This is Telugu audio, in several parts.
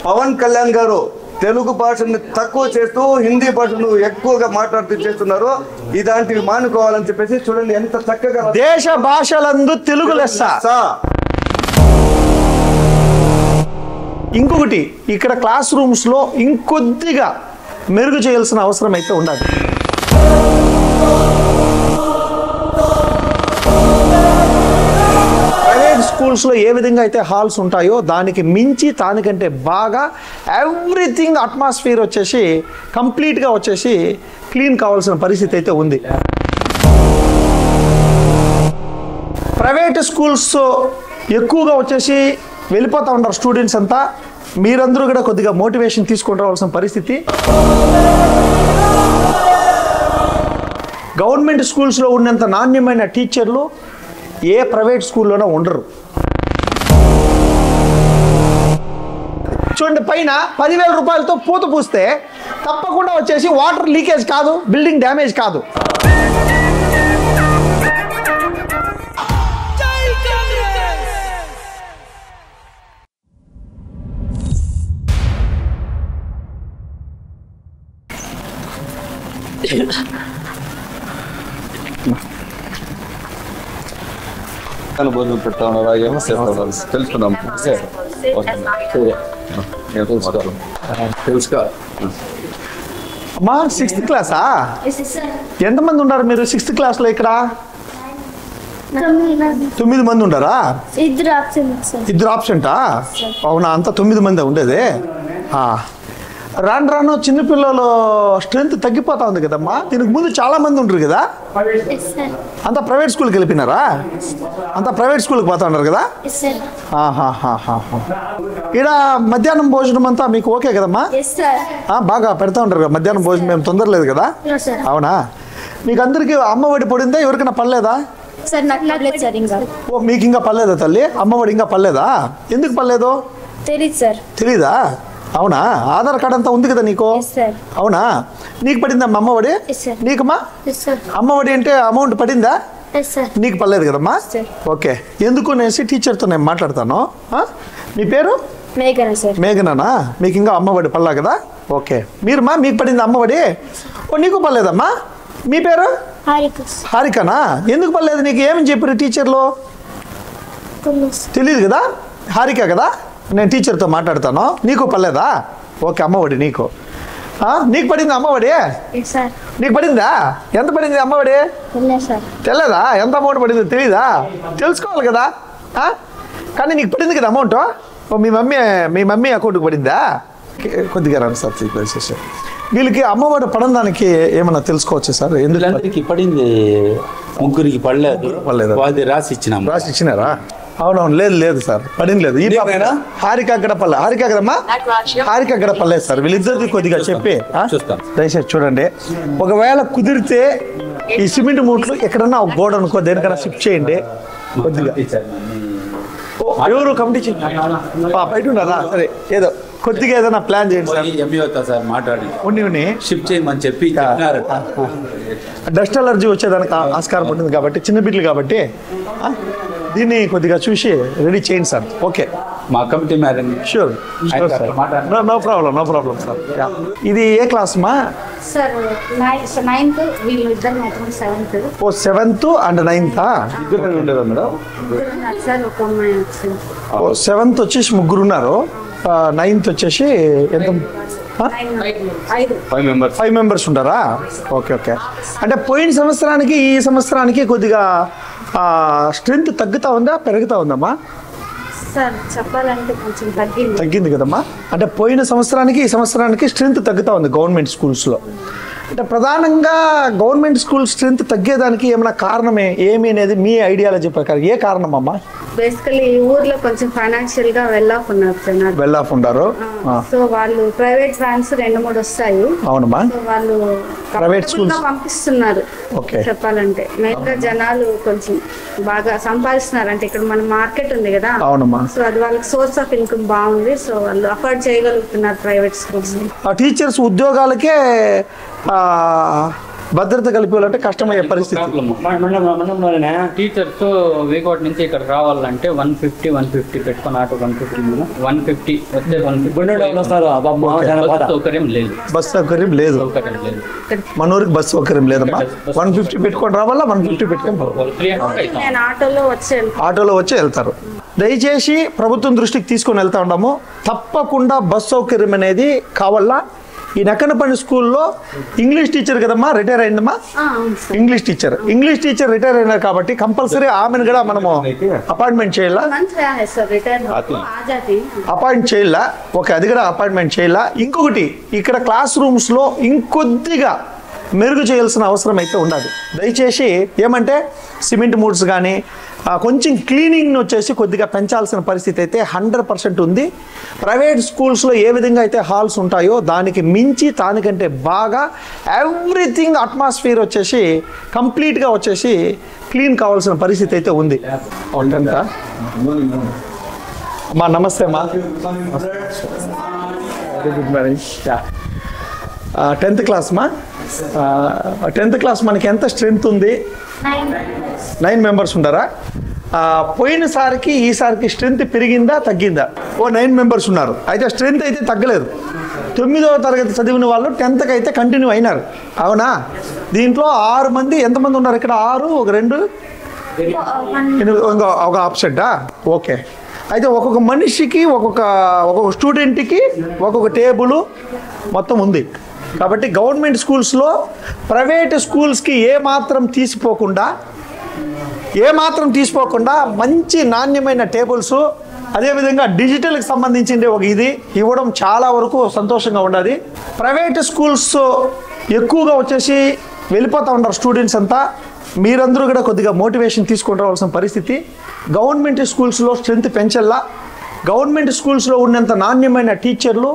పవన్ కళ్యాణ్ గారు తెలుగు భాషను తక్కువ చేస్తూ హిందీ భాషను ఎక్కువగా మాట్లాడుతూ చేస్తున్నారు. ఇలాంటివి మానుకోవాలని చెప్పేసి చూడండి ఎంత చక్కగా దేశ భాషలందు తెలుగు లెస్స. ఇంకొకటి ఇక్కడ క్లాస్ రూమ్స్ లో ఇంకొద్దిగా మెరుగు చేయాల్సిన అవసరం అయితే ఉండాలి. ప్రైవేట్ స్కూల్స్లో ఏ విధంగా అయితే హాల్స్ ఉంటాయో దానికి మించి దానికంటే బాగా ఎవ్రీథింగ్ అట్మాస్ఫియర్ వచ్చేసి కంప్లీట్గా వచ్చేసి క్లీన్ కావాల్సిన పరిస్థితి అయితే ఉంది. ప్రైవేట్ స్కూల్స్ ఎక్కువగా వచ్చేసి వెళ్ళిపోతూ ఉంటారు స్టూడెంట్స్ అంతా. మీరందరూ కూడా కొద్దిగా మోటివేషన్ తీసుకొని రావాల్సిన పరిస్థితి. గవర్నమెంట్ స్కూల్స్లో ఉన్నంత నాణ్యమైన టీచర్లు ఏ ప్రైవేట్ స్కూల్లోనూ ఉండరు. చూడండి, పైన 10,000 రూపాయలతో పూత పూస్తే తప్పకుండా వచ్చేసి వాటర్ లీకేజ్ కాదు, బిల్డింగ్ డ్యామేజ్ కాదు. భోజనం పెడతా ఉన్నారా ఏమో తెలుసుకున్నాం. తెలుసుకో అమ్మా 6th క్లాసా? ఎంతమంది ఉన్నారు మీరు 6th క్లాస్లో ఇక్కడ? 9 మంది ఉండరా? ఇద్దరు ఆబ్సెంటా? అవునా, అంతా 9 మంది ఉండేది. రాను రాను చిన్నపిల్లలు స్ట్రెంత్ తగ్గిపోతా ఉంది కదమ్మా. దీనికి ముందు చాలా మంది ఉంటారు కదా. అంతా ప్రైవేట్ స్కూల్కి వెళ్ళిపోయినారా? అంతా ప్రైవేట్ స్కూల్కి పోతా ఉన్నారు కదా. ఇక్కడ మధ్యాహ్నం భోజనం అంతా మీకు ఓకే కదమ్మా? బాగా పెడతా ఉంటారు కదా మధ్యాహ్నం భోజనం, ఏం తొందర లేదు కదా? అవునా? మీకు అందరికి అమ్మఒడి పడిందా? ఎవరికైనా పడలేదా? ఓ, మీకు ఇంకా పడలేదా తల్లి? అమ్మఒడి ఇంకా పడలేదా? ఎందుకు పడలేదు? తెలీదా? అవునా? ఆధార్ కార్డ్ అంతా ఉంది కదా నీకు? అవునా? నీకు పడిందమ్మా అమ్మఒడి? నీకమ్మా అమ్మఒడి అంటే అమౌంట్ పడిందా? నీకు పడలేదు కదమ్మా? ఓకే. ఎందుకు అనేసి టీచర్తో నేను మాట్లాడతాను. మీ పేరు? మేఘనా. మీకు ఇంకా అమ్మఒడి పడలా కదా? ఓకే. మీరుమా మీకు పడింది అమ్మఒడి? ఓ, నీకు పడలేదమ్మా? మీ పేరు? హారికనా. ఎందుకు పడలేదు నీకు? ఏమని చెప్పారు టీచర్లు? తెలియదు కదా? హారిక కదా? నేను టీచర్తో మాట్లాడతాను. నీకు పడలేదా? ఓకే. అమ్మఒడి నీకు పడింది అమ్మఒడి? నీకు పడిందా? ఎంత పడింది అమ్మఒడి? తెలియదా? ఎంత అమౌంట్ పడిందో తెలీదా? తెలుసుకోవాలి కదా. కానీ నీకు పడింది కదా అమౌంట్. మీ మమ్మీ అకౌంట్కి పడిందా? కొద్దిగా రాను సార్. వీళ్ళకి అమ్మఒడి పడడానికి ఏమన్నా తెలుసుకోవచ్చు సార్? ఎందుకు పడింది? ముగ్గురికి పడలేదు. రాసి ఇచ్చినారా? అవునవును. లేదు సార్, పడింది లేదు. ఈ హారిక గడపల్ల. హారిక కదమ్మా? హారిక గడపలేదు సార్. వీళ్ళిద్దరిది కొద్దిగా చెప్పి దయచేసి చూడండి. ఒకవేళ కుదిరితే ఈ సిమెంట్ మూట్లు ఎక్కడన్నా ఒక గోడ అనుకో దేనికన్నా షిఫ్ట్ చేయండి కొద్దిగా. ఎవరు కమిటీ బయట ఉన్నారా? సరే, ఏదో కొద్దిగా ఏదైనా ప్లాన్ చేయండి సార్. మాట్లాడి షిఫ్ట్ చేయమని చెప్పి డస్ట్ అలర్జీ వచ్చేదానికి ఆస్కారం ఉంటుంది కాబట్టి చిన్న బిడ్డలు కాబట్టి దీన్ని కొద్దిగా చూసి రెడీ చేయండి సార్. ఓకే. మా committee madam. Sure sir. No problem sir. ఇది ఏ క్లాస్ మా? Sir 9th. వీళ్ళు ఇద్దరు మాత్రం 7th. Oh, 7th and 9th ఇద్దరు ఉండేదా మేడం? సార్ ఒక అమ్మాయి. 7th వచ్చేసి ముగ్గురు ఉన్నారు. 9th వచ్చేసి ఎంత? 5 మెంబర్స్ ఉంటారా? ఓకే. అంటే పోయిన సంవత్సరానికి ఈ సంవత్సరానికి కొద్దిగా స్ట్రెంత్ తగ్గుతా ఉందా పెరుగుతా ఉందమ్మా? సార్ చెప్పాలంటే కొంచెం తగ్గింది కదమ్మా. అంటే పోయిన సంవత్సరానికి ఈ సంవత్సరానికి స్ట్రెంత్ తగ్గుతా ఉంది గవర్నమెంట్ స్కూల్స్లో. అంటే ప్రధానంగా గవర్నమెంట్ స్కూల్ స్ట్రెంత్ తగ్గేదానికి ఏమైనా కారణమే ఏమి అనేది మీ ఐడియాలజీ ప్రకారం ఏ కారణం అమ్మా? బేసికలీ ఈ ఊర్లో కొంచెం ఫైనాన్షియల్ గా వెల్ ఆఫ్ ఉన్నారు. సో వాళ్ళు ప్రైవేట్ వ్యాన్స్ 2-3 వస్తాయి. అవునమ్మా. వాళ్ళు ప్రైవేట్ స్కూల్స్ పంపిస్తున్నారు. చెప్పాలంటే మెయిన్గా జనాలు కొంచెం బాగా సంపాదిస్తున్నారు. అంటే ఇక్కడ మన మార్కెట్ ఉంది కదా. అవునమ్మా. సో అది వాళ్ళకి సోర్స్ ఆఫ్ ఇన్కమ్ బాగుంది. సో వాళ్ళు అఫోర్డ్ చేయగలుగుతున్నారు ప్రైవేట్ స్కూల్స్. టీచర్స్ ఉద్యోగాలకే భద్రత కల్పించాలంటే కష్టమయ్యే పరిస్థితి. టీచర్స్ వేకోట్ నుంచి ఇక్కడ రావాలంటే 150 పెట్టుకుని ఆటో 150 వచ్చే 150 సౌకర్యం లేదు. బస్ సౌకర్యం లేదు. మన ఊరికి బస్ సౌకర్యం లేదమ్మా. 150 పెట్టుకొని రావాలా, 150 పెట్టుకొని ఆటోలో వచ్చి వెళ్తారు. దయచేసి ప్రభుత్వం దృష్టికి తీసుకొని వెళ్తా ఉన్నాము. తప్పకుండా బస్ సౌకర్యం అనేది కావాలా. ఈ నక్కనపల్లి స్కూల్లో ఇంగ్లీష్ టీచర్ కదమ్మా, రిటైర్ అయిందమ్మా. ఇంగ్లీష్ టీచర్ రిటైర్ అయినారు కాబట్టి కంపల్సరీ ఆమెను కూడా మనము అపాయింట్మెంట్ చేయాలా. ఓకే, అది కూడా అపాయింట్మెంట్ చేయాలా. ఇంకొకటి, ఇక్కడ క్లాస్ రూమ్స్లో ఇంకొద్దిగా మెరుగు చేయాల్సిన అవసరం అయితే ఉండాలి. దయచేసి ఏమంటే సిమెంట్ మూడ్స్ కానీ కొంచెం క్లీనింగ్ వచ్చేసి కొద్దిగా పెంచాల్సిన పరిస్థితి అయితే 100% ఉంది. ప్రైవేట్ స్కూల్స్లో ఏ విధంగా అయితే హాల్స్ ఉంటాయో దానికి మించి దానికంటే బాగా ఎవ్రీథింగ్ అట్మాస్ఫియర్ వచ్చేసి కంప్లీట్గా వచ్చేసి క్లీన్ కావాల్సిన పరిస్థితి అయితే ఉంది. అమ్మా నమస్తే అమ్మా. Very good morning. 10th class మా. 10th క్లాస్ మనకి ఎంత స్ట్రెంత్ ఉంది? 9 మెంబర్స్ ఉంటారా? పోయినసారికి ఈసారికి స్ట్రెంత్ పెరిగిందా తగ్గిందా? 9 మెంబర్స్ ఉన్నారు. అయితే స్ట్రెంత్ అయితే తగ్గలేదు. 9వ తరగతి చదివిన వాళ్ళు 10th అయితే కంటిన్యూ అయినారు. అవునా? దీంట్లో 6 మంది ఎంతమంది ఉన్నారు ఇక్కడ? 6, 1, 2, ఒక ఆప్సెంటా? ఓకే. అయితే ఒక్కొక్క మనిషికి ఒక్కొక్క స్టూడెంట్కి ఒక్కొక్క టేబుల్ మొత్తం ఉంది. కాబట్టి గవర్నమెంట్ స్కూల్స్లో ప్రైవేట్ స్కూల్స్కి ఏమాత్రం తీసిపోకుండా మంచి నాణ్యమైన టేబుల్స్, అదేవిధంగా డిజిటల్కి సంబంధించింది ఒక ఇది ఇవ్వడం చాలా వరకు సంతోషంగా ఉండాలి. ప్రైవేట్ స్కూల్స్ ఎక్కువగా వచ్చేసి వెళ్ళిపోతూ ఉంటారు స్టూడెంట్స్ అంతా. మీరందరూ కూడా కొద్దిగా మోటివేషన్ తీసుకొని రావాల్సిన పరిస్థితి. గవర్నమెంట్ స్కూల్స్లో స్ట్రెంత్ పెంచల్లా. గవర్నమెంట్ స్కూల్స్లో ఉన్నంత నాణ్యమైన టీచర్లు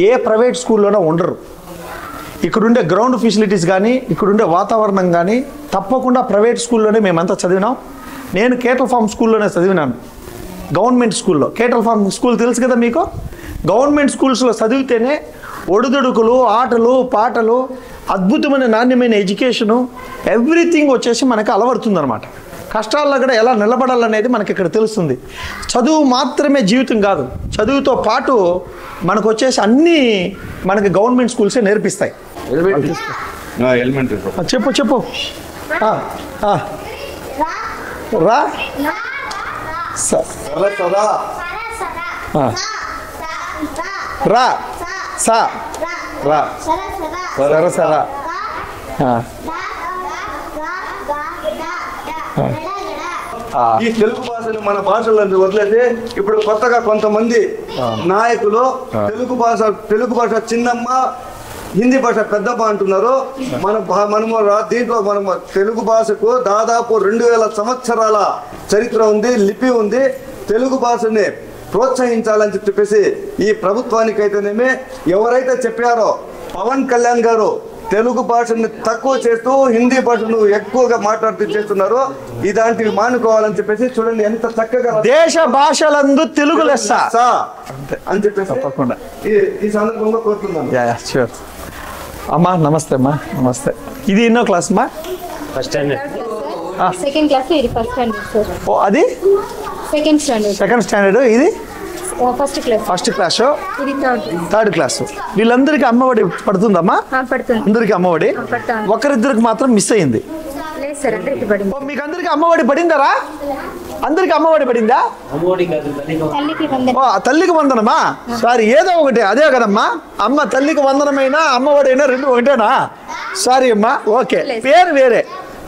ఏ ప్రైవేట్ స్కూల్లోనే ఉండరు. ఇక్కడుండే గ్రౌండ్ ఫెసిలిటీస్ కానీ, ఇక్కడుండే వాతావరణం కానీ తప్పకుండా ప్రైవేట్ స్కూల్లోనే మేమంతా చదివినాం. నేను కేటల్ ఫార్మ్ స్కూల్లోనే చదివినాను, గవర్నమెంట్ స్కూల్లో. కేటల్ ఫార్మ్ స్కూల్ తెలుసు కదా మీకు. గవర్నమెంట్ స్కూల్స్లో చదివితేనే ఒడిదుడుకులు, ఆటలు, పాటలు, అద్భుతమైన నాణ్యమైన ఎడ్యుకేషను, ఎవ్రీథింగ్ వచ్చేసి మనకు అలవడుతుందన్నమాట. కష్టాల్లో కూడా ఎలా నిలబడాలనేది మనకి ఇక్కడ తెలుస్తుంది. చదువు మాత్రమే జీవితం కాదు, చదువుతో పాటు మనకు వచ్చేసి అన్నీ మనకి గవర్నమెంట్ స్కూల్సే నేర్పిస్తాయి. చెప్పు చెప్పు. రా రా సా రా సరసరా. ఈ తెలుగు భాషను మన భాషలో వదిలేసి ఇప్పుడు కొత్తగా కొంతమంది నాయకులు తెలుగు భాష చిన్నమ్మ, హిందీ భాష పెద్దమ్మ అంటున్నారు. మనము దీంట్లో మనము తెలుగు భాషకు దాదాపు 2000 సంవత్సరాల చరిత్ర ఉంది, లిపి ఉంది. తెలుగు భాషని ప్రోత్సహించాలని చెప్పేసి ఈ ప్రభుత్వానికి అయితేనేమి ఎవరైతే చెప్పారో పవన్ కళ్యాణ్ గారు తెలుగు భాషని తక్కువ చేస్తూ హిందీ భాషను ఎక్కువగా మాట్లాడుతూ చేస్తున్నారు. ఇలాంటివి మానుకోవాలని చెప్పేసి చూడండి ఎంత చక్కగా దేశ భాషలందు తెలుగు లెస్స అని చెప్పేసి తప్పకుండా ఈ సందర్భంగా కోరుతున్నాను. అమ్మా నమస్తే. అమ్మా నమస్తే. ఇది ఎన్నో క్లాస్ అమ్మా? First standard. Second class. ఇది ఫస్ట్ స్టాండర్డ్ సార్. ఓ అది సెకండ్ స్టాండర్డ్. ఇది ఫస్ట్ క్లాస్. ఇది థర్డ్ క్లాస్. వీళ్ళందరికీ అమ్మఒడి పడుతుందమ్మా? అందరికి అమ్మఒడి. ఒకరిద్దరికి మాత్రం మిస్ అయింది. మీకు అందరికి అమ్మఒడి పడిందరా? అందరికి అమ్మఒడి పడిందా? తల్లికి వందనమా? సారీ, ఏదో ఒకటి అదే కదమ్మా. అమ్మ తల్లికి వందనమైనా అమ్మఒడి అయినా రెండు ఒకటేనా? సారీ అమ్మా. ఓకే, పేరు వేరే.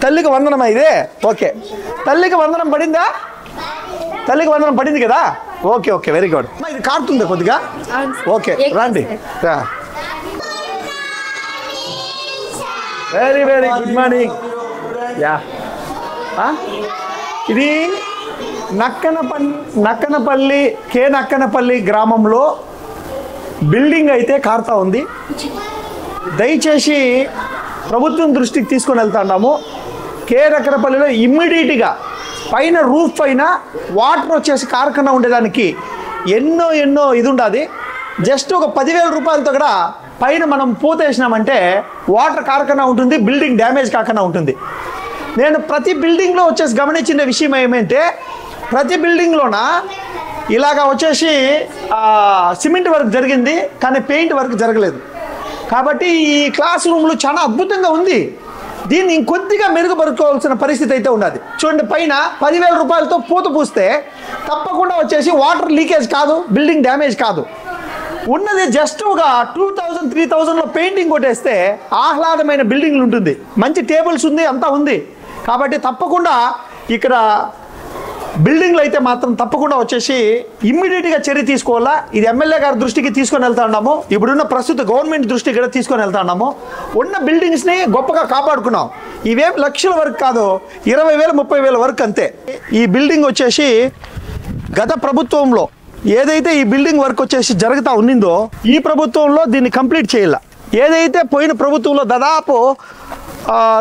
తల్లికి వందనమా ఇదే? ఓకే. తల్లికి వందనం పడిందా? తల్లికి వందనం పడింది కదా? Okay okay, very good. ఇది కారుతుందా కొద్దిగా? ఓకే రండి. Very very good morning. Yeah, ఇది నక్కనపల్లి గ్రామంలో బిల్డింగ్ అయితే కారుతా ఉంది. దయచేసి ప్రభుత్వం దృష్టికి తీసుకొని వెళ్తున్నాము. నక్కనపల్లిలో ఇమ్మీడియట్గా పైన రూఫ్ పైన వాటర్ వచ్చేసి కారకుండా ఉండేదానికి ఎన్నో ఇది ఉండాలి. జస్ట్ ఒక 10,000 రూపాయలతో కూడా పైన మనం పూత వేసినామంటే వాటర్ కారకుండా ఉంటుంది, బిల్డింగ్ డ్యామేజ్ కాకుండా ఉంటుంది. నేను ప్రతి బిల్డింగ్లో వచ్చేసి గమనించిన విషయం ఏమంటే ప్రతి బిల్డింగ్లోన ఇలాగా వచ్చేసి సిమెంట్ వర్క్ జరిగింది కానీ పెయింట్ వర్క్ జరగలేదు. కాబట్టి ఈ క్లాస్ రూమ్లు చాలా అద్భుతంగా ఉంది. దీన్ని ఇంకొద్దిగా మెరుగుపరుచుకోవాల్సిన పరిస్థితి అయితే ఉన్నది. చూడండి, పైన 10,000 రూపాయలతో పూత పూస్తే తప్పకుండా వచ్చేసి వాటర్ లీకేజ్ కాదు, బిల్డింగ్ డ్యామేజ్ కాదు. ఉన్నది జస్ట్ ఒక 2,000 3,000లో పెయింటింగ్ కొట్టేస్తే ఆహ్లాదమైన బిల్డింగ్లు ఉంటుంది, మంచి టేబుల్స్ ఉంది, అంతా ఉంది. కాబట్టి తప్పకుండా ఇక్కడ బిల్డింగ్లు అయితే మాత్రం తప్పకుండా వచ్చేసి ఇమ్మీడియట్గా చర్య తీసుకోవాలా. ఇది ఎమ్మెల్యే గారి దృష్టికి తీసుకొని వెళ్తా ఉన్నాము, ఇప్పుడున్న ప్రస్తుత గవర్నమెంట్ దృష్టికి కూడా తీసుకొని వెళ్తా ఉన్నాము. ఉన్న బిల్డింగ్స్ని గొప్పగా కాపాడుకున్నాం. ఇవేం లక్షల వరకు కాదు, 20,000 30,000 వరకు అంతే. ఈ బిల్డింగ్ వచ్చేసి గత ప్రభుత్వంలో ఏదైతే ఈ బిల్డింగ్ వర్క్ వచ్చేసి జరుగుతూ ఉన్నిందో ఈ ప్రభుత్వంలో దీన్ని కంప్లీట్ చేయాల. ఏదైతే పోయిన ప్రభుత్వంలో దాదాపు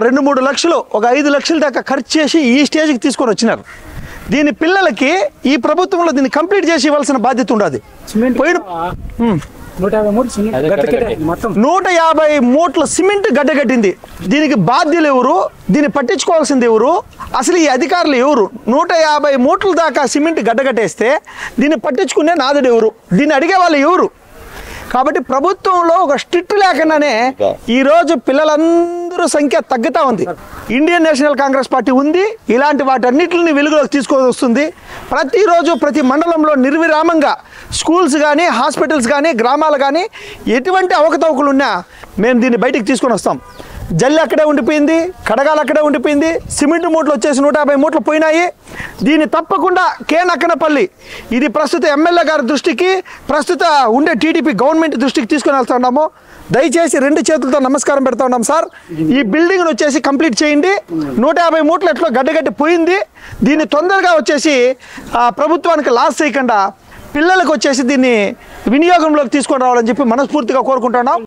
2-3 లక్షలు, ఒక 5 లక్షల దాకా ఖర్చు చేసి ఈ స్టేజ్కి తీసుకొని వచ్చినారు. దీని పిల్లలకి ఈ ప్రభుత్వంలో దీన్ని కంప్లీట్ చేసి ఇవ్వాల్సిన బాధ్యత ఉండదు. 150 మూట్ల సిమెంట్ గడ్డగట్టింది. దీనికి బాధ్యులు ఎవరు, దీన్ని పట్టించుకోవాల్సింది ఎవరు, అసలు ఈ అధికారులు ఎవరు? 150 మూట్ల దాకా సిమెంట్ గడ్డగట్టేస్తే దీన్ని పట్టించుకునే నాదుడు ఎవరు, దీన్ని అడిగే వాళ్ళు ఎవరు? కాబట్టి ప్రభుత్వంలో ఒక స్ట్రిక్ట్ లేకుండానే ఈరోజు పిల్లలందరూ సంఖ్య తగ్గుతూ ఉంది. ఇండియన్ నేషనల్ కాంగ్రెస్ పార్టీ ఉంది, ఇలాంటి వాటన్నిటిని వెలుగులోకి తీసుకొని వస్తుంది. ప్రతిరోజు ప్రతి మండలంలో నిర్విరామంగా స్కూల్స్ కానీ, హాస్పిటల్స్ కానీ, గ్రామాలు కానీ ఎటువంటి అవకతవకలు ఉన్నా మేము దీన్ని బయటికి తీసుకొని వస్తాం. జల్లి అక్కడే ఉండిపోయింది, కడగాలు అక్కడే ఉండిపోయింది, సిమెంట్ మూటలు వచ్చేసి 150 మూటలు పోయినాయి. దీన్ని తప్పకుండా నక్కనపల్లి ఇది ప్రస్తుత ఎమ్మెల్యే గారి దృష్టికి, ప్రస్తుత ఉండే టీడీపీ గవర్నమెంట్ దృష్టికి తీసుకొని వెళ్తున్నాము. దయచేసి 2 చేతులతో నమస్కారం పెడతా ఉన్నాం సార్. ఈ బిల్డింగ్ను వచ్చేసి కంప్లీట్ చేయండి. 150 మూటలు ఎట్లా గడ్డగట్టి పోయింది, దీన్ని తొందరగా వచ్చేసి ప్రభుత్వానికి లాస్ చేయకుండా పిల్లలకు వచ్చేసి దీన్ని వినియోగంలోకి తీసుకొని రావాలని చెప్పి మనస్ఫూర్తిగా కోరుకుంటున్నాం.